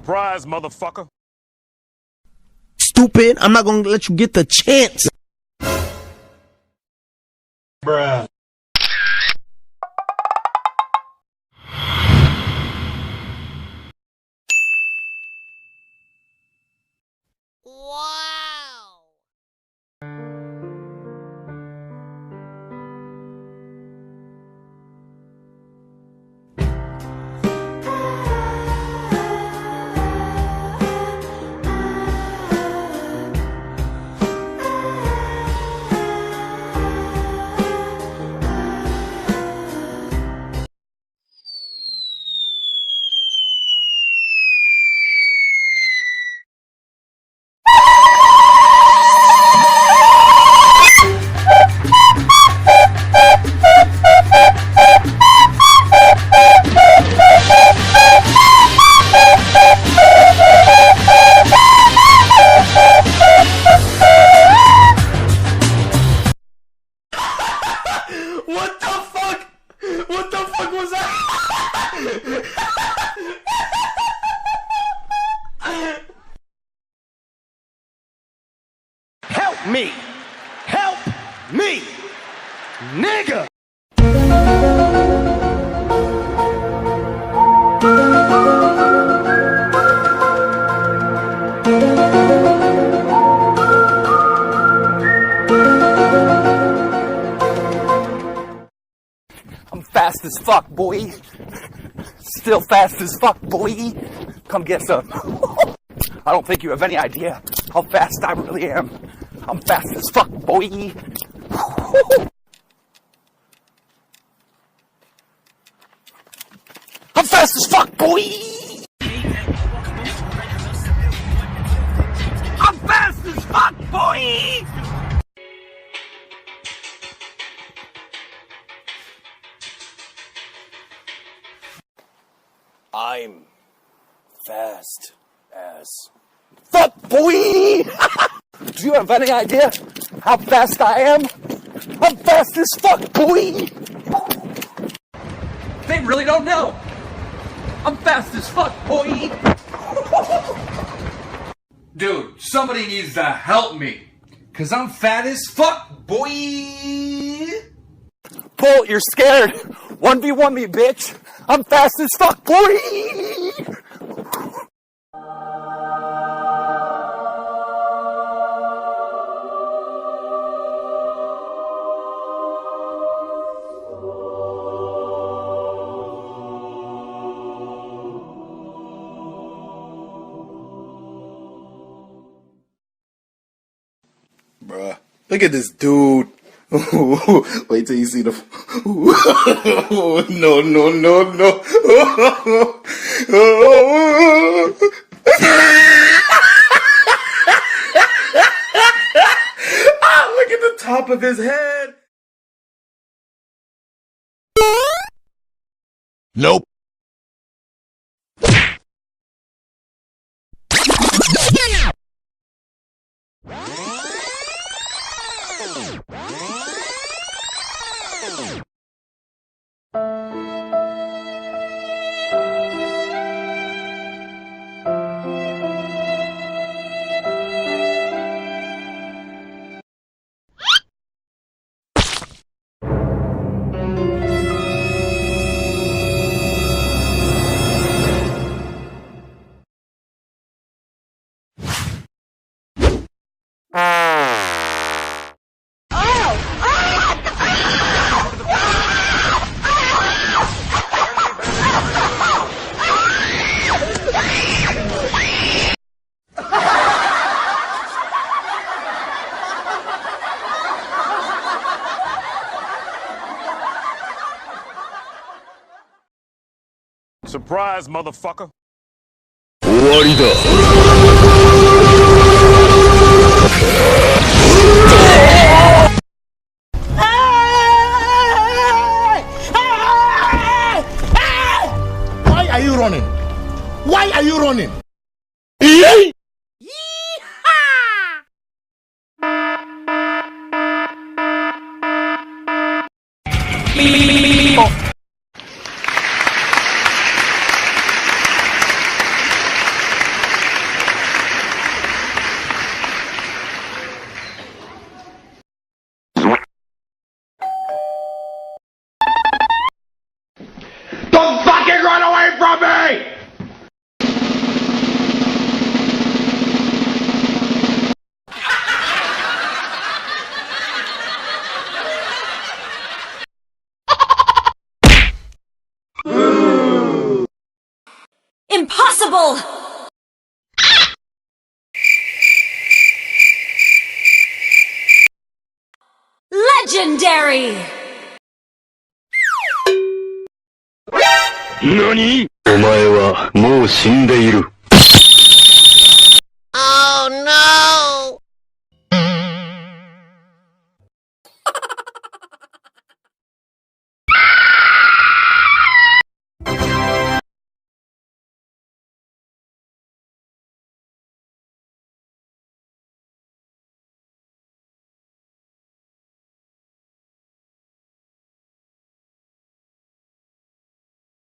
Surprise, motherfucker. Stupid. I'm not gonna let you get the chance. Bruh. What the fuck? What the fuck was that? Help me! Help me! Nigga! I'm fast as fuck, boy. Still fast as fuck, boy. Come get some. I don't think you have any idea how fast I really am. I'm fast as fuck, boy. I'm fast as fuck, boy. I'm fast as fuck, boy. I'm fast as fuck, boy! Do you have any idea how fast I am? I'm fast as fuck, boy! They really don't know. I'm fast as fuck, boy! Dude, somebody needs to help me. Cause I'm fat as fuck, boy! Bolt, you're scared. 1v1 me, bitch. I'm fast as fuck, boy! Bruh, look at this dude. Wait till you see the. No, no, no, no. Look at the top of his head. Nope. Surprise, motherfucker. 終わりだ。Why are you running? Why are you running? Oh. 「impossible! Legendary! 何？お前はもう死んでいる。